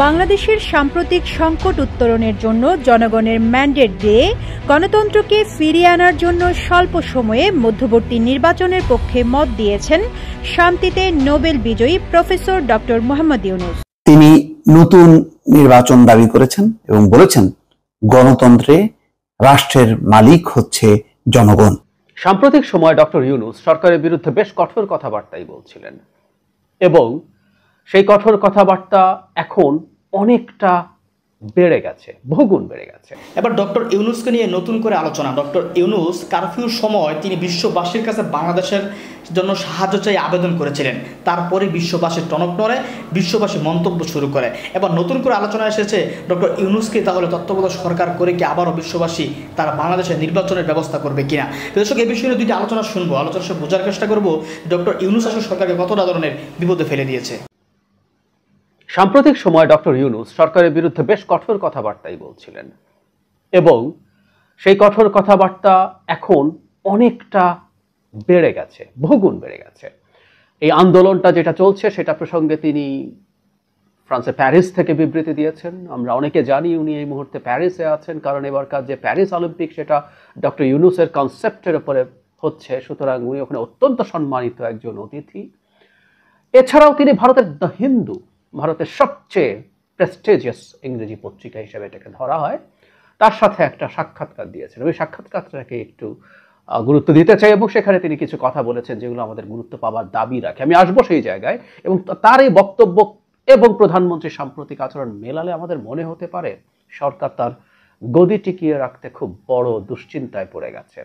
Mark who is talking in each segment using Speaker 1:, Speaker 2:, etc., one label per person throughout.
Speaker 1: বাংলাদেশের সাম্প্রতিক সংকট উত্তরণের জন্য জনগণের ম্যান্ডেট দিয়ে গণতন্ত্রকে ফিরিয়ে আনার জন্য স্বল্প সময়ে মধ্যবর্তী নির্বাচনের পক্ষে মত দিয়েছেন শান্তিতে নোবেল বিজয়ী প্রফেসর ডক্টর মোহাম্মদ ইউনূস।
Speaker 2: তিনি নতুন নির্বাচন দাবি করেছেন এবং বলেছেন গণতন্ত্রে রাষ্ট্রের মালিক হচ্ছে জনগণ।
Speaker 3: সাম্প্রতিক সময় ডক্টর ইউনূস সরকারের বিরুদ্ধে বেশ কঠোর কথাবার্তাই বলছিলেন এবং সেই কঠোর কথাবার্তা এখন অনেকটা বেড়ে গেছে, বহুগুণ বেড়ে গেছে।
Speaker 4: এবার ডক্টর ইউনূসকে নিয়ে নতুন করে আলোচনা। ডক্টর ইউনূস কারফিউর সময় তিনি বিশ্ববাসীর কাছে বাংলাদেশের জন্য সাহায্য চাই আবেদন করেছিলেন। তারপরে বিশ্ববাসীর টনক নড়ে, বিশ্ববাসী মন্তব্য শুরু করে। এবার নতুন করে আলোচনা এসেছে ডক্টর ইউনূসকে তাহলে তত্ত্বাবধায়ক সরকার করে কি আবারও বিশ্ববাসী তারা বাংলাদেশের নির্বাচনের ব্যবস্থা করবে কিনা। দর্শক, এই বিষয়ে দুইটি আলোচনা শুনবো। আলোচনা সে বোঝার চেষ্টা করবো ডক্টর ইউনূস আসলে সরকারকে কতটা ধরনের বিপদে ফেলে দিয়েছে।
Speaker 3: সাম্প্রতিক সময় ডক্টর ইউনূস সরকারের বিরুদ্ধে বেশ কঠোর কথাবার্তাই বলছিলেন এবং সেই কঠোর কথাবার্তা এখন অনেকটা বেড়ে গেছে, বহুগুণ বেড়ে গেছে। এই আন্দোলনটা যেটা চলছে সেটা প্রসঙ্গে তিনি ফ্রান্সের প্যারিস থেকে বিবৃতি দিয়েছেন। আমরা অনেকে জানি উনি এই মুহূর্তে প্যারিসে আছেন, কারণ এবারকার যে প্যারিস অলিম্পিক সেটা ডক্টর ইউনূসের কনসেপ্টের উপরে হচ্ছে, সুতরাং উনি ওখানে অত্যন্ত সম্মানিত একজন অতিথি। এছাড়াও তিনি ভারতের দ্য হিন্দু, ভারতের সবচেয়ে প্রেস্টিজিয়াস ইংরেজি পত্রিকা হিসেবে এটাকে ধরা হয়, তার সাথে একটা সাক্ষাৎকার দিয়েছেন। ওই সাক্ষাৎকারটাকে একটু গুরুত্ব দিতে চাই এবং সেখানে তিনি কিছু কথা বলেছেন যেগুলো আমাদের গুরুত্ব পাওয়ার দাবি রাখে। আমি আসবো সেই জায়গায় এবং তার এই বক্তব্য এবং প্রধানমন্ত্রীর সাম্প্রতিক আচরণ মেলালে আমাদের মনে হতে পারে সরকার তার গদি টিকিয়ে রাখতে খুব বড় দুশ্চিন্তায় পড়ে গেছে।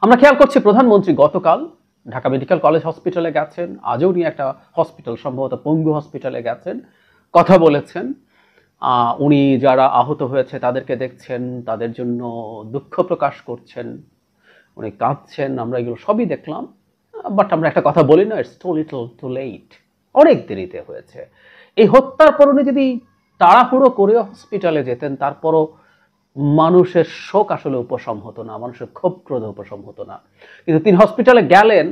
Speaker 3: আমরা খেয়াল করছি প্রধানমন্ত্রী গতকাল ঢাকা মেডিকেল কলেজ হসপিটালে গেছেন, আজও উনি একটা হসপিটাল, সম্ভবত পঙ্গু হসপিটালে গেছেন, কথা বলেছেন। উনি যারা আহত হয়েছে তাদেরকে দেখছেন, তাদের জন্য দুঃখ প্রকাশ করছেন, উনি কাঁদছেন, আমরা এগুলো সবই দেখলাম। বাট আমরা একটা কথা বলি না, it's too little too late, অনেক দেরিতে হয়েছে। এই হত্যার পর উনি যদি তাড়াহুড়ো করে হসপিটালে যেতেন, তারপরও মানুষের শোক আসলে উপশম হতো না, মানুষের ক্ষোভ ক্রোধ উপশম হতো না। কিন্তু তিনি হসপিটালে গেলেন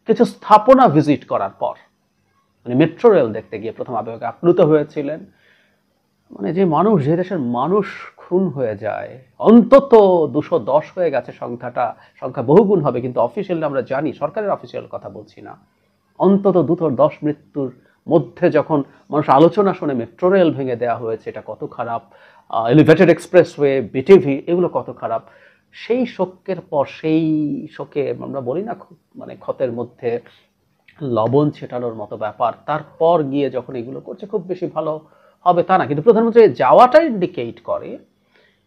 Speaker 3: কিছু স্থাপনা ভিজিট করার পর, মানে মেট্রো রেল দেখতে গিয়ে প্রথম আবেগে আপ্লুত হয়েছিলেন। মানে যে মানুষ, যে দেশের মানুষ খুন হয়ে যায়, অন্তত 210 হয়ে গেছে সংখ্যা বহুগুণ হবে, কিন্তু অফিসিয়ালি আমরা জানি, সরকারের অফিসিয়াল কথা বলছি না, অন্তত 210 মৃত্যুর মধ্যে যখন মানুষ আলোচনা শুনে মেট্রো রেল ভেঙে দেওয়া হয়েছে, এটা কত খারাপ, এলিভেটেড এক্সপ্রেসওয়ে, বিটিভি, এগুলো কত খারাপ। সেই শোকের পর, সেই শোকে আমরা বলি না মানে ক্ষতের মধ্যে লবণ ছেটানোর মতো ব্যাপার, তারপর গিয়ে যখন এগুলো করছে খুব বেশি ভালো হবে তা না। কিন্তু প্রধানমন্ত্রী যাওয়াটা ইন্ডিকেট করে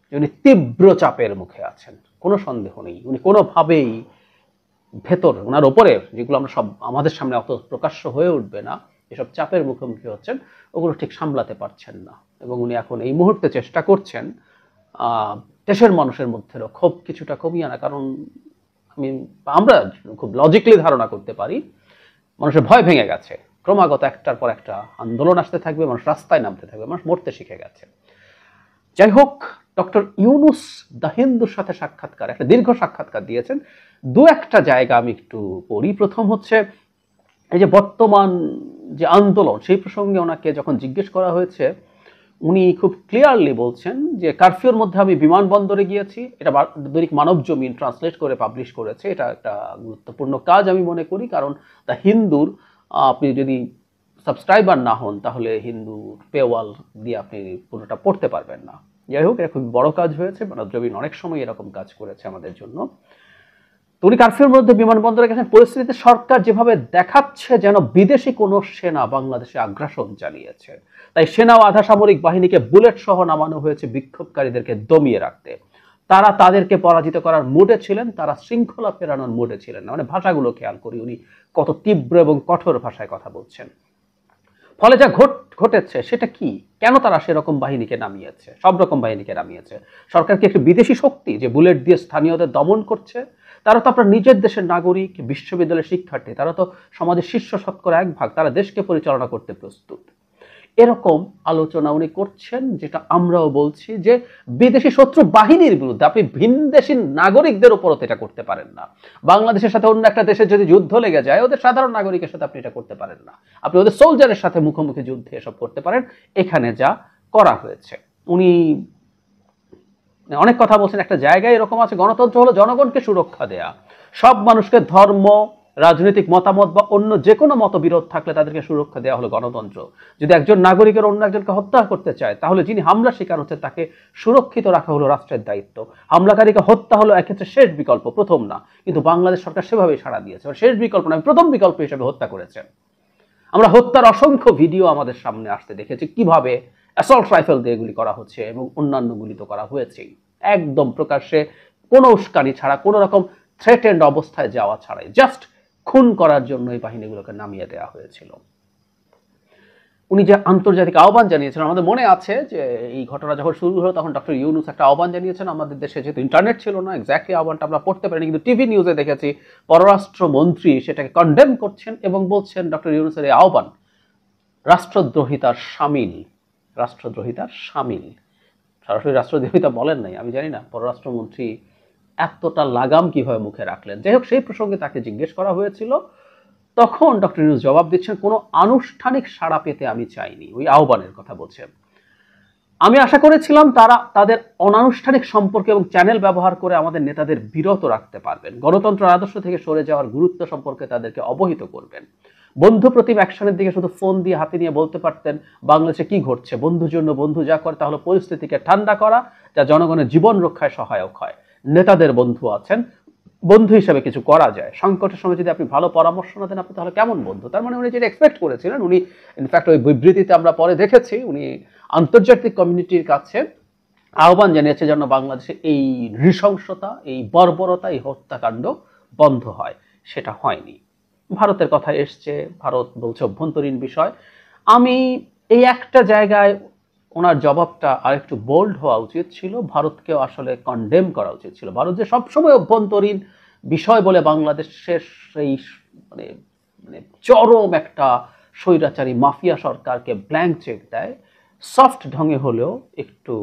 Speaker 3: যে উনি তীব্র চাপের মুখে আছেন, কোনো সন্দেহ নেই। উনি কোনোভাবেই ভেতর ওনার ওপরে যেগুলো আমরা সব আমাদের সামনে অত প্রকাশ্য হয়ে উঠবে না, এসব চাপের মুখোমুখি হচ্ছেন, ওগুলো ঠিক সামলাতে পারছেন না। এবং উনি এখন এই মুহূর্তে চেষ্টা করছেন দেশের মানুষের মধ্যেও ক্ষোভ কিছুটা কমিয়ে আনা। কারণ আমরা খুব লজিক্যালি ধারণা করতে পারি মানুষের ভয় ভেঙে গেছে, ক্রমাগত একটার পর একটা আন্দোলন আসতে থাকবে, মানুষ রাস্তায় নামতে থাকবে, মানুষ মরতে শিখে গেছে। যাই হোক, ডক্টর ইউনূস দ্য হিন্দুর সাথে সাক্ষাৎকার, একটা দীর্ঘ সাক্ষাৎকার দিয়েছেন। দু একটা জায়গা আমি একটু পড়ি। প্রথম হচ্ছে এই যে বর্তমান যে আন্দোলন, সেই প্রসঙ্গে ওনাকে যখন জিজ্ঞেস করা হয়েছে, উনি খুব ক্লিয়ারলি বলছেন যে কারফিউর মধ্যে আমি বিমানবন্দরে গিয়েছি, এটা দৈনিক মানব জমিন ট্রান্সলেট করে পাবলিশ করেছে। এটা একটা গুরুত্বপূর্ণ কাজ আমি মনে করি, কারণ দ্য হিন্দুর আপনি যদি সাবস্ক্রাইবার না হন তাহলে হিন্দু পেওয়াল দিয়ে আপনি পুরোটা পড়তে পারবেন না। যাই হোক, এটা খুব বড় কাজ হয়েছে, মানব জমিন অনেক সময় এরকম কাজ করেছে আমাদের জন্য। তো উনি কারফিউর মধ্যে বিমানবন্দরে গেছেন। পরিস্থিতিতে সরকার যেভাবে দেখাচ্ছে যেন বিদেশি কোনো সেনা বাংলাদেশে আগ্রাসন চালিয়েছে, তাই সেনা ও আধা সামরিক বাহিনীকে বুলেট সহ নামানো হয়েছে বিক্ষোভকারীদেরকে দমিয়ে রাখতে। তারা তাদেরকে পরাজিত করার মুডে ছিলেন, তারা শৃঙ্খলা ফেরানোর মুডে ছিলেন না। মানে ভাষাগুলো খেয়াল করি, উনি কত তীব্র এবং কঠোর ভাষায় কথা বলছেন। ফলে যা ঘটেছে সেটা কি, কেন তারা সেরকম বাহিনীকে নামিয়েছে, সব রকম বাহিনীকে নামিয়েছে? সরকার কি একটি বিদেশি শক্তি যে বুলেট দিয়ে স্থানীয়দের দমন করছে? তারা তো আপনার নিজের দেশের নাগরিক, বিশ্ববিদ্যালয়ের শিক্ষার্থী, তারা তো সমাজের শীর্ষ 1% তারা দেশকে পরিচালনা করতে প্রস্তুত। এরকম আলোচনা উনি করছেন, যেটা আমরাও বলছি যে বিদেশি শত্রু বাহিনীর বিরুদ্ধে আপনি ভিনদেশী নাগরিকদের উপরও এটা করতে পারেন না। বাংলাদেশের সাথে অন্য একটা দেশের যদি যুদ্ধ লেগে যায়, ওদের সাধারণ নাগরিকের সাথে আপনি এটা করতে পারেন না। আপনি ওদের সোলজারের সাথে মুখোমুখি যুদ্ধে এসব করতে পারেন। এখানে যা করা হয়েছে, উনি অনেক কথা বলছেন। একটা জায়গায় এরকম আছে, গণতন্ত্র হলো জনগণকে সুরক্ষা দেয়া, সব মানুষকে ধর্ম, রাজনৈতিক মতামত বা অন্য যে কোনো মতবিরোধ থাকলে তাদেরকে সুরক্ষা দেওয়া হলো গণতন্ত্র। যদি একজন নাগরিকের অন্য একজনকে হত্যা করতে চায়, তাহলে যিনি হামলা শিকার হচ্ছে তাকে সুরক্ষিত রাখা হলো রাষ্ট্রের দায়িত্ব। হামলাকারীকে হত্যা হলো এক্ষেত্রে শেষ বিকল্প, প্রথম না। কিন্তু বাংলাদেশ সরকার সেভাবেই সাড়া দিয়েছে, শেষ বিকল্প না, প্রথম বিকল্প হিসেবে হত্যা করেছেন। আমরা হত্যার অসংখ্য ভিডিও আমাদের সামনে আসতে দেখেছি, কিভাবে অ্যাসল্ট রাইফেল দিয়ে গুলি করা হচ্ছে এবং অন্যান্য গুলি তো করা হয়েছেই, একদম প্রকাশ্যে কোনো উস্কানি ছাড়া, কোনো রকম থ্রেটেন্ড অবস্থায় যাওয়া ছাড়াই, জাস্ট খুন করার জন্য এই বাহিনীগুলোকে নামিয়ে দেওয়া হয়েছিল। উনি যে আন্তর্জাতিক আহ্বান জানিয়েছেন, আমাদের মনে আছে যে এই ঘটনা যখন শুরু হলো তখন ডক্টর ইউনূস একটা আহ্বান জানিয়েছেন। আমাদের দেশে যেহেতু ইন্টারনেট ছিল না, এক্স্যাক্টলি আহ্বানটা আমরা পড়তে পারিনি, কিন্তু টিভি নিউজে দেখেছি পররাষ্ট্রমন্ত্রী সেটাকে কন্ডেম করছেন এবং বলছেন ডক্টর ইউনূসের এই আহ্বান রাষ্ট্রদ্রোহিতার শামিল। রাষ্ট্রদ্রোহিতার শামিল, সরাসরি রাষ্ট্রদ্রোহিতা বলেন নাই, আমি জানি না পররাষ্ট্রমন্ত্রী এতটা লাগাম কিভাবে মুখে রাখলেন। যাই হোক, সেই প্রসঙ্গে তাকে জিজ্ঞেস করা হয়েছিল, তখন ডক্টর ইউনূস জবাব দিচ্ছেন, কোনো আনুষ্ঠানিক সাড়া পেতে আমি চাইনি। ওই আহ্বানের কথা বলছেন, আমি আশা করেছিলাম তারা তাদের অনানুষ্ঠানিক সম্পর্ক এবং চ্যানেল ব্যবহার করে আমাদের নেতাদের বিরত রাখতে পারবেন, গণতন্ত্রের আদর্শ থেকে সরে যাওয়ার গুরুত্ব সম্পর্কে তাদেরকে অবহিত করবেন। বন্ধু প্রতিম অ্যাকশনের দিকে শুধু ফোন দিয়ে হাতে নিয়ে বলতে পারতেন বাংলাদেশে কি ঘটছে, বন্ধুর জন্য বন্ধু যা করে তা হলো পরিস্থিতিকে ঠান্ডা করা, যা জনগণের জীবন রক্ষায় সহায়ক হয়। নেতাদের বন্ধু আছেন, বন্ধু হিসেবে কিছু করা যায়। সংকটের সময় যদি আপনি ভালো পরামর্শ না দেন, আপনি তাহলে কেমন বন্ধু? তার মানে উনি যেটা এক্সপেক্ট করেছিলেন, উনি ইনফ্যাক্ট ওই বিবৃতিতে আমরা পরে দেখেছি উনি আন্তর্জাতিক কমিউনিটির কাছে আহ্বান জানিয়েছে যেন বাংলাদেশে এই নৃশংসতা, এই বর্বরতা, এই হত্যাকাণ্ড বন্ধ হয়। সেটা হয়নি। ভারতের কথা এসছে, ভারত বলছে অভ্যন্তরীণ বিষয়। আমি এই একটা জায়গায় ওনার জবাবটা আরেকটু বোল্ড হওয়া উচিত ছিল, ভারতকেও আসলে কন্ডেম করা উচিত ছিল। ভারত যে সবসময় অভ্যন্তরীণ বিষয় বলে বাংলাদেশের সেই মানে মানে চরম একটা স্বৈরাচারী মাফিয়া সরকারকে ব্ল্যাঙ্ক চেক দেয়, সফট ঢঙে হলেও একটু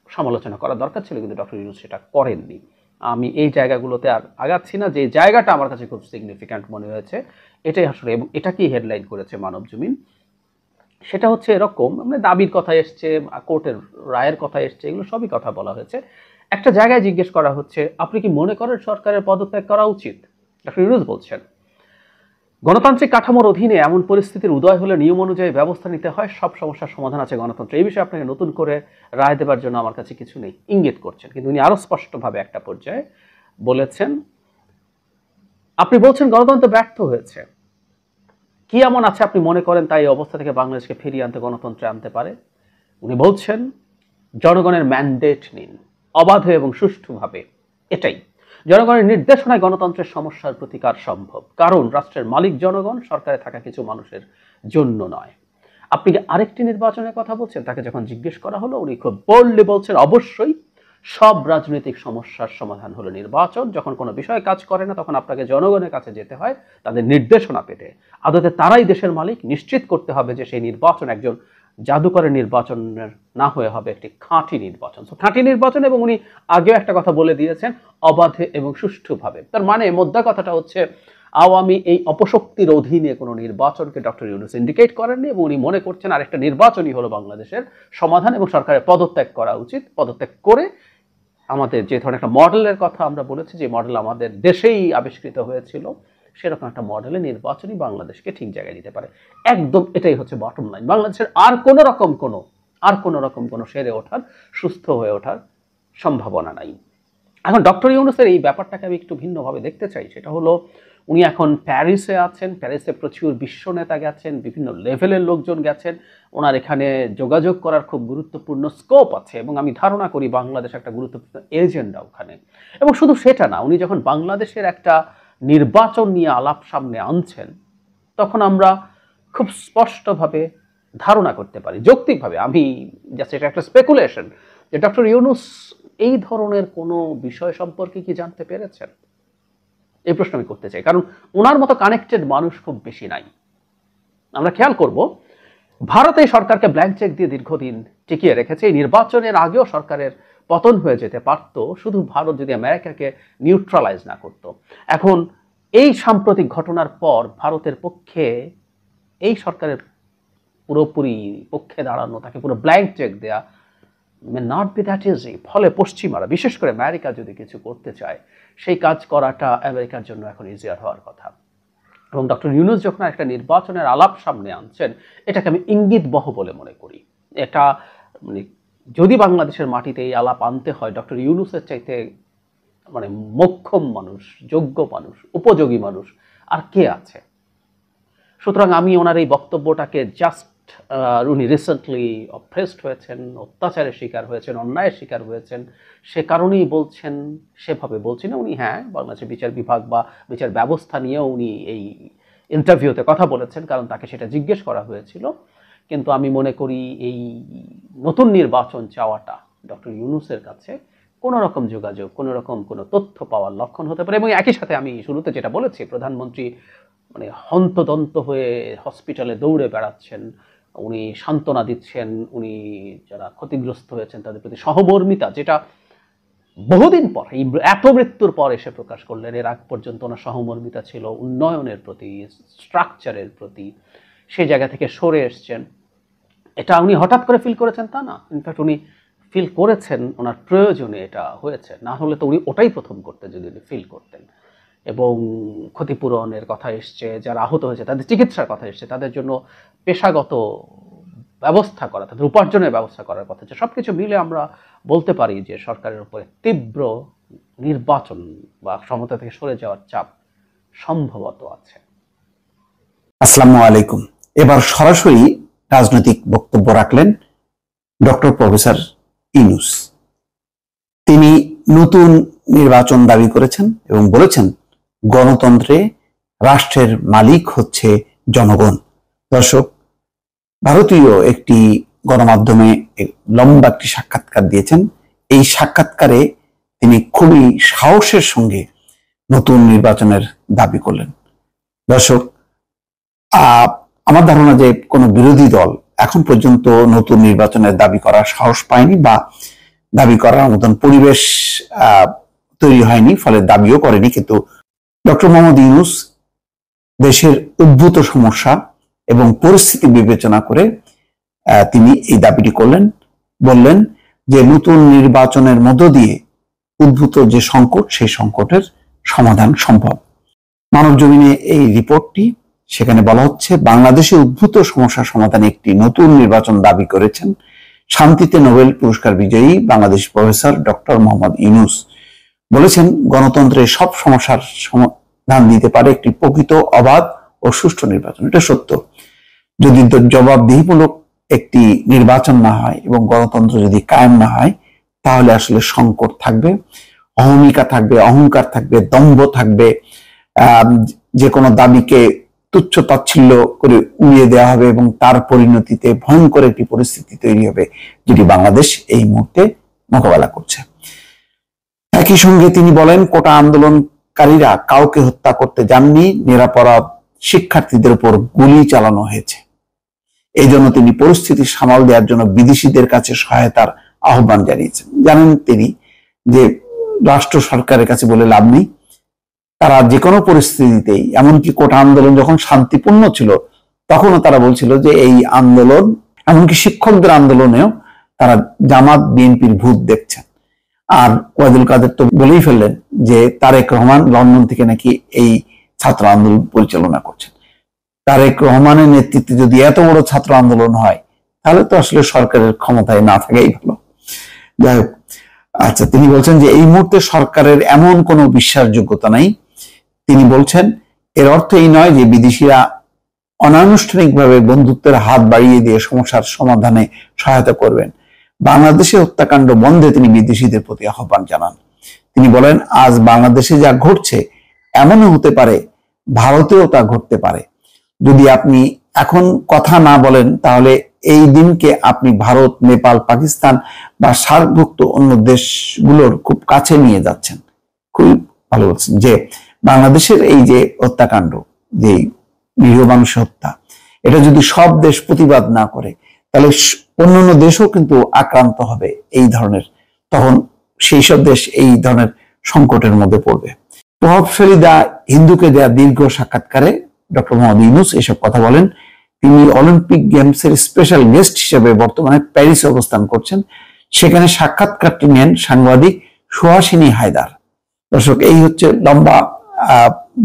Speaker 3: সমালোচনা করা দরকার ছিল, কিন্তু ডক্টর ইউনূস সেটা করেননি। আমি এই জায়গাগুলোতে আর আগাচ্ছি না। যে জায়গাটা আমার কাছে খুব সিগনিফিক্যান্ট মনে হয়েছে, এটাই আসলে, এবং এটাকেই হেডলাইন করেছে মানব জমিন। সেটা হচ্ছে এরকম, মানে দাবির কথা এসছে, কোর্টের রায়ের কথা এসছে, এগুলো সবই কথা বলা হয়েছে। একটা জায়গায় জিজ্ঞেস করা হচ্ছে, আপনি কি মনে করেন সরকারের পদত্যাগ করা উচিত? ডক্টর ইউনূস বলছেন, গণতান্ত্রিক কাঠামোর অধীনে এমন পরিস্থিতির উদয় হলে নিয়ম অনুযায়ী ব্যবস্থা নিতে হয়, সব সমস্যার সমাধান আছে গণতন্ত্রে। এই বিষয়ে আপনাকে নতুন করে রায় দেবার জন্য আমার কাছে কিছু নেই, ইঙ্গিত করছেন। কিন্তু উনি আরো স্পষ্টভাবে একটা পর্যায়ে বলেছেন, আপনি বলছেন গণতন্ত্র ব্যর্থ হয়েছে, কি এমন আছে আপনি মনে করেন তাই এই অবস্থা থেকে বাংলাদেশকে ফিরিয়ে আনতে, গণতন্ত্রে আনতে পারে? উনি বলছেন, জনগণের ম্যান্ডেট নিন অবাধ এবং সুষ্ঠুভাবে। এটাই জনগণের নির্দেশনায় গণতন্ত্রের সমস্যার প্রতিকার সম্ভব, কারণ রাষ্ট্রের মালিক জনগণ, সরকারে থাকা কিছু মানুষের জন্য নয়। আপনি কি আরেকটি নির্বাচনের কথা বলছেন? তাকে যখন জিজ্ঞেস করা হলো, উনি খুব বোল্ডলি বলছেন, অবশ্যই সব রাজনৈতিক সমস্যার সমাধান হলো নির্বাচন। যখন কোনো বিষয় কাজ করে না, তখন আপনাকে জনগণের কাছে যেতে হয় তাদের নির্দেশনা পেতে। আদতে তারাই দেশের মালিক, নিশ্চিত করতে হবে যে সেই নির্বাচন একজন জাদুকরের নির্বাচনের না হয়ে হবে একটি খাঁটি নির্বাচন। খাঁটি নির্বাচন, এবং উনি আগেও একটা কথা বলে দিয়েছেন, অবাধে এবং সুষ্ঠুভাবে। তার মানে মোদ্দা কথাটা হচ্ছে, আওয়ামী এই অপশক্তির অধীনে কোনো নির্বাচনকে ডক্টর ইউনূস ইন্ডিকেট করেননি, এবং উনি মনে করছেন আরেকটা নির্বাচনই হলো বাংলাদেশের সমাধান, এবং সরকারের পদত্যাগ করা উচিত। পদত্যাগ করে আমাদের যে ধরনের একটা মডেলের কথা আমরা বলেছি, যে মডেল আমাদের দেশেই আবিষ্কৃত হয়েছিল, সেরকম একটা মডেলে নির্বাচনই বাংলাদেশকে ঠিক জায়গায় দিতে পারে। একদম এটাই হচ্ছে বটম লাইন। বাংলাদেশের আর কোনো রকম কোনো সেরে ওঠার, সুস্থ হয়ে ওঠার সম্ভাবনা নাই। এখন ডক্টর ইউনূসের এই ব্যাপারটাকে আমি একটু ভিন্নভাবে দেখতে চাই। সেটা হলো, উনি এখন প্যারিসে আছেন, প্যারিসে প্রচুর বিশ্ব নেতা গেছেন, বিভিন্ন লেভেলের লোকজন গেছেন, ওনার এখানে যোগাযোগ করার খুব গুরুত্বপূর্ণ স্কোপ আছে, এবং আমি ধারণা করি বাংলাদেশ একটা গুরুত্বপূর্ণ এজেন্ডা ওখানে। এবং শুধু সেটা না, উনি যখন বাংলাদেশের একটা নির্বাচন নিয়ে আলাপ সামনে আনছেন, তখন আমরা খুব স্পষ্টভাবে ধারণা করতে পারি, যৌক্তিকভাবে, আমি জাস্ট এটা একটা স্পেকুলেশন, যে ডক্টর ইউনূস এই ধরনের কোনো বিষয় সম্পর্কে কি জানতে পেরেছেন? এই প্রশ্ন আমি করতে চাই, কারণ ওনার মতো কানেক্টেড মানুষ খুব বেশি নাই। আমরা খেয়াল করব, ভারত এই সরকারকে ব্ল্যাঙ্ক চেক দিয়ে দীর্ঘদিন টিকিয়ে রেখেছে। এই নির্বাচনের আগেও সরকারের পতন হয়ে যেতে পারত শুধু ভারত যদি আমেরিকাকে নিউট্রালাইজ না করত। এখন এই সাম্প্রতিক ঘটনার পর ভারতের পক্ষে এই সরকারের পুরোপুরি পক্ষে দাঁড়ানো, তাকে পুরো ব্ল্যাঙ্ক চেক দেয়া may not be that easy. ফলে পশ্চিমারা, বিশেষ করে আমেরিকা যদি কিছু করতে চায়, সেই কাজ করাটা আমেরিকার জন্য এখন ইজিয়ার হওয়ার কথা। এবং ডক্টর ইউনূস যখন একটা নির্বাচনের আলাপ সামনে আনছেন, এটাকে আমি ইঙ্গিতবহ বলে মনে করি। এটা মানে যদি বাংলাদেশের মাটিতে এই আলাপ আনতে হয়, ডক্টর ইউনূসের চাইতে মানে মোক্ষম মানুষ, যোগ্য মানুষ, উপযোগী মানুষ আর কে আছে? সুতরাং আমি ওনার এই বক্তব্যটাকে জাস্ট উনি রিসেন্টলি অপ্রেসড হয়েছেন, অত্যাচারের শিকার হয়েছেন, অন্যায়ের শিকার হয়েছেন, সে কারণেই বলছেন, সেভাবে বলছি না। উনি বাংলাদেশের বিচার বিভাগ বা বিচার ব্যবস্থা নিয়েও উনি এই ইন্টারভিউতে কথা বলেছেন, কারণ তাকে সেটা জিজ্ঞেস করা হয়েছিল। কিন্তু আমি মনে করি এই নতুন নির্বাচন চাওয়াটা ডক্টর ইউনূসের কাছে কোনো রকম যোগাযোগ, কোনো রকম কোনো তথ্য পাওয়ার লক্ষণ হতে পারে। এবং একই সাথে আমি শুরুতে যেটা বলেছি, প্রধানমন্ত্রী মানে হন্তদন্ত হয়ে হসপিটালে দৌড়ে বেড়াচ্ছেন, উনি সান্ত্বনা দিচ্ছেন, উনি যারা ক্ষতিগ্রস্ত হয়েছেন তাদের প্রতি সহমর্মিতা, যেটা বহুদিন পর, এই এত মৃত্যুর পর এসে প্রকাশ করলেন। এর আগ পর্যন্ত ওনার সহমর্মিতা ছিল উন্নয়নের প্রতি, স্ট্রাকচারের প্রতি, সেই জায়গা থেকে সরে এসছেন। এটা উনি হঠাৎ করে ফিল করেছেন তা না, ইনফ্যাক্ট উনি ফিল করেছেন ওনার প্রয়োজনে এটা হয়েছে, না হলে তো উনি ওটাই প্রথম করতেন যদি উনি ফিল করতেন। এবং ক্ষতিপূরণের কথা এসছে, যারা আহত হয়েছে তাদের চিকিৎসার কথা এসছে, তাদের জন্য পেশাগত ব্যবস্থা করা, তাদের উপার্জনের ব্যবস্থা করার কথা হচ্ছে। সবকিছু মিলে আমরা বলতে পারি যে সরকারের উপরে তীব্র নির্বাচন বা ক্ষমতা থেকে সরে যাওয়ার চাপ সম্ভবত আছে।
Speaker 2: আসসালামু আলাইকুম। এবার সরাসরি রাজনৈতিক বক্তব্য রাখলেন ডক্টর প্রফেসর ইউনূস। তিনি নতুন নির্বাচন দাবি করেছেন এবং বলেছেন গণতন্ত্রে রাষ্ট্রের মালিক হচ্ছে জনগণ। দর্শক, ভারতীয় একটি গণমাধ্যমে লম্বা একটি সাক্ষাৎকার দিয়েছেন। এই সাক্ষাৎকারে তিনি খুবই সাহসের সঙ্গে নতুন নির্বাচনের দাবি করলেন। দর্শক, আমার ধারণা যে কোনো বিরোধী দল এখন পর্যন্ত নতুন নির্বাচনের দাবি করার সাহস পায়নি বা দাবি করার মতন পরিবেশ তৈরি হয়নি, ফলে দাবিও করেনি। কিন্তু ডক্টর মোহাম্মদ ইউনূস দেশের উদ্ভূত সমস্যা এবং পরিস্থিতি বিবেচনা করে তিনি এই দাবিটি করলেন। বললেন যে নতুন নির্বাচনের মধ্য দিয়ে উদ্ভূত যে সংকট, সেই সংকটের সমাধান সম্ভব। মানবজমিনে এই রিপোর্টটি, সেখানে বলা হচ্ছে বাংলাদেশে উদ্ভূত সমস্যা সমাধানে একটি নতুন নির্বাচন দাবি করেছেন শান্তিতে নোবেল পুরস্কার বিজয়ী বাংলাদেশ প্রফেসর ডক্টর মোহাম্মদ ইউনূস। বলেছেন গণতন্ত্রের সব সমস্যার সমাধান দিতে পারে একটি প্রকৃত, অবাধ ও সুষ্ঠু নির্বাচন। এটা সত্য। যদি জবাবদিহিমূলক একটি নির্বাচন না হয় এবং গণতন্ত্র যদি কায়েম না হয়, তাহলে আসলে সংকট থাকবে, অহমিকা থাকবে, অহংকার থাকবে, দম্ভ থাকবে, যে কোনো দাবিকে তুচ্ছ তাচ্ছিল্য করে উড়িয়ে দেওয়া হবে এবং তার পরিণতিতে ভয়ঙ্কর একটি পরিস্থিতি তৈরি হবে, যেটি বাংলাদেশ এই মুহূর্তে মোকাবেলা করছে। একই সঙ্গে তিনি বলেন কোটা আন্দোলনকারীরা কাউকে হত্যা করতে যাননি, নিরাপরাধ শিক্ষার্থীদের উপর গুলি চালানো হয়েছে। এই জন্য তিনি পরিস্থিতি সামাল দেওয়ার জন্য বিদেশিদের কাছে সহায়তার আহ্বান জানিয়েছেন। জানেন তিনি যে রাষ্ট্র সরকারের কাছে বলে লাভ নেই, তারা যে কোনো পরিস্থিতিতেই, এমনকি কোটা আন্দোলন যখন শান্তিপূর্ণ ছিল তখনও তারা বলছিল যে এই আন্দোলন, এমনকি শিক্ষকদের আন্দোলনেও তারা জামাত বিএনপির ভূত দেখছেন। আর ওয়াহিদুল কাদের তো বলেই ফেললেন যে তারেক রহমান লন্ডন থেকে নাকি এই ছাত্র আন্দোলন পরিচালনা করছেন। তারেক রহমানের নেতৃত্বে যদি এত বড় ছাত্র আন্দোলন হয়, তাহলে তো আসলে সরকারের ক্ষমতায় না থাকাই ভালো। যাই হোক, আচ্ছা, তিনি বলছেন যে এই মুহূর্তে সরকারের এমন কোনো বিশ্বাসযোগ্যতা নাই। তিনি বলছেন এর অর্থ এই নয় যে বিদেশিরা অনানুষ্ঠানিকভাবে বন্ধুত্বের হাত বাড়িয়ে দিয়ে সমস্যার সমাধানে সহায়তা করবেন। বাংলাদেশে হত্যাকাণ্ড বন্ধে তিনি বিদেশিদের প্রতি আহ্বান জানান। তিনি বলেন আজ বাংলাদেশে যা ঘটছে এমনও হতে পারে ভারতেও তা ঘটতে পারে। যদি আপনি এখন কথা না বলেন, তাহলে এই দিনকে আপনি ভারত, নেপাল, পাকিস্তান বা সার্কভুক্ত অন্য দেশগুলোর খুব কাছে নিয়ে যাচ্ছেন। খুবই ভালো বলছেন যে বাংলাদেশের এই যে হত্যাকাণ্ড, যে নিরীহ মানুষ হত্যা, এটা যদি সব দেশ প্রতিবাদ না করে তাহলে অন্যান্য দেশও কিন্তু আক্রান্ত হবে এই ধরনের, তখন সেই সব দেশ এই ধরনের সংকটের মধ্যে পড়বে। প্রভাবশালী দা হিন্দুকে দেয়া দীর্ঘ সাক্ষাৎকারে ডক্টর মোহাম্মদ ইউনূস এসব কথা বলেন। তিনি অলিম্পিক গেমসের স্পেশাল গেস্ট হিসেবে বর্তমানে প্যারিসে অবস্থান করছেন। সেখানে সাক্ষাৎকারটি নেন সাংবাদিক সুহাসিনী হায়দার। দর্শক, এই হচ্ছে লম্বা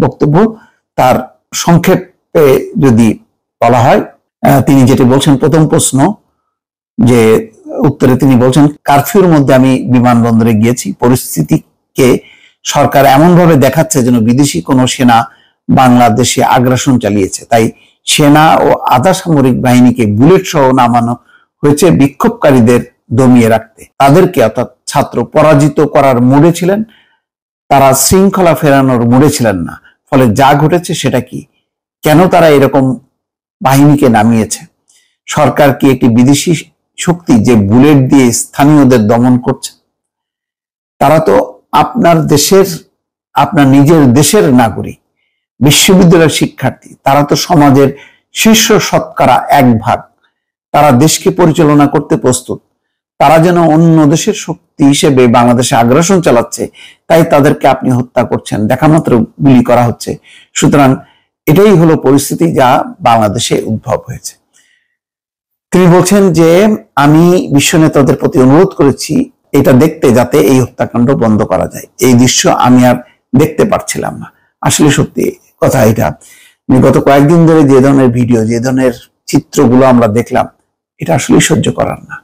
Speaker 2: বক্তব্য। তার সংক্ষেপে যদি বলা হয়, তিনি যেটি বলছেন, প্রথম প্রশ্ন যে উত্তরে তিনি বলছেন, কারফিউর মধ্যে আমি বিমানবন্দরে গিয়েছি, পরিস্থিতিকে সরকার এমন ভাবে দেখাচ্ছে যেন বিদেশি কোনো সেনা বাংলাদেশে আগ্রাসন চালিয়েছে, তাই সেনা ও আধা সামরিক বাহিনীকে বুলেট সহ নামানো হয়েছে বিক্ষোভকারীদের দমিয়ে রাখতে। তাদেরকে অর্থাৎ ছাত্র পরাজিত করার মুডে ছিলেন, তারা শৃঙ্খলা ফেরানোর মুডে ছিলেন না। ফলে যা ঘটেছে সেটা কি, কেন তারা এরকম বাহিনীকে নামিয়েছে? সরকার কি একটি বিদেশি শক্তি যে বুলেট দিয়ে স্থানীয়দের দমন করছে? তারা তো আপনার দেশের, আপনার নিজের দেশের নাগরিক, বিশ্ববিদ্যালয়ের শিক্ষার্থী, তারা তো সমাজের শীর্ষ শতকরা 1%। তারা দেশকে পরিচালনা করতে প্রস্তুত। তারা যেন অন্য দেশের শক্তি হিসেবে বাংলাদেশে আগ্রাসন চালাচ্ছে, তাই তাদেরকে আপনি হত্যা করছেন, দেখামাত্র গুলি করা হচ্ছে। সুতরাং এটাই হলো পরিস্থিতি যা বাংলাদেশে উদ্ভব হয়েছে। তিনি বলছেন যে আমি বিশ্ব নেতাদের প্রতি অনুরোধ করেছি এটা দেখতে, যাতে এই হত্যাকাণ্ড বন্ধ করা যায়। এই দৃশ্য আমি আর দেখতে পারছিলাম না। আসলে সত্যি কথা এটা। গত কয়েকদিন ধরে যে ধরনের ভিডিও, যে ধরনের চিত্রগুলো আমরা দেখলাম, এটা আসলে সহ্য করার না।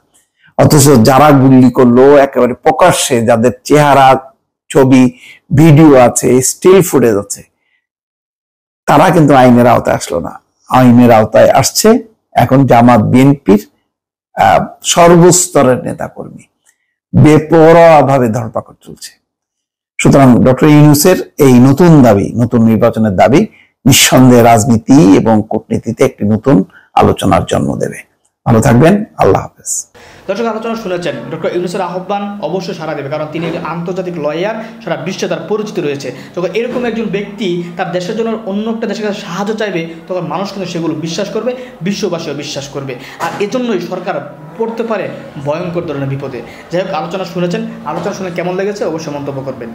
Speaker 2: অথচ যারা গুলি করলো একেবারে প্রকাশ্যে, যাদের চেহারা, ছবি, ভিডিও আছে, স্টিল ফুটেজ আছে, তারা কিন্তু আইনের আওতায় আসলো না। আইনের আওতায় আসছে এখন জামাত বিএনপির সর্বস্তরের নেতাকর্মী। বেপরোয়া ভাবে ধরপাকড় চলছে। সুতরাং ডক্টর ইউনূসের এই নতুন দাবি, নতুন নির্বাচনের দাবি নিঃসন্দেহে রাজনীতি এবং কূটনীতিতে একটি নতুন আলোচনার জন্ম দেবে। ভালো থাকবেন। আল্লাহ হাফেজ।
Speaker 4: দর্শক, আলোচনা শুনেছেন। ডক্টর ইউনূসের আহ্বান অবশ্যই সাড়া দেবে, কারণ তিনি একজন আন্তর্জাতিক লয়ার, সারা বিশ্বে তার পরিচিতি রয়েছে। যখন এরকম একজন ব্যক্তি তার দেশের জন্য অন্য একটা দেশের কাছে সাহায্য চাইবে, তখন মানুষ কিন্তু সেগুলো বিশ্বাস করবে, বিশ্ববাসীও বিশ্বাস করবে। আর এজন্যই সরকার পড়তে পারে ভয়ঙ্কর ধরনের বিপদে। যাই হোক, আলোচনা শুনেছেন। আলোচনা শুনে কেমন লেগেছে অবশ্যই মন্তব্য করবেন।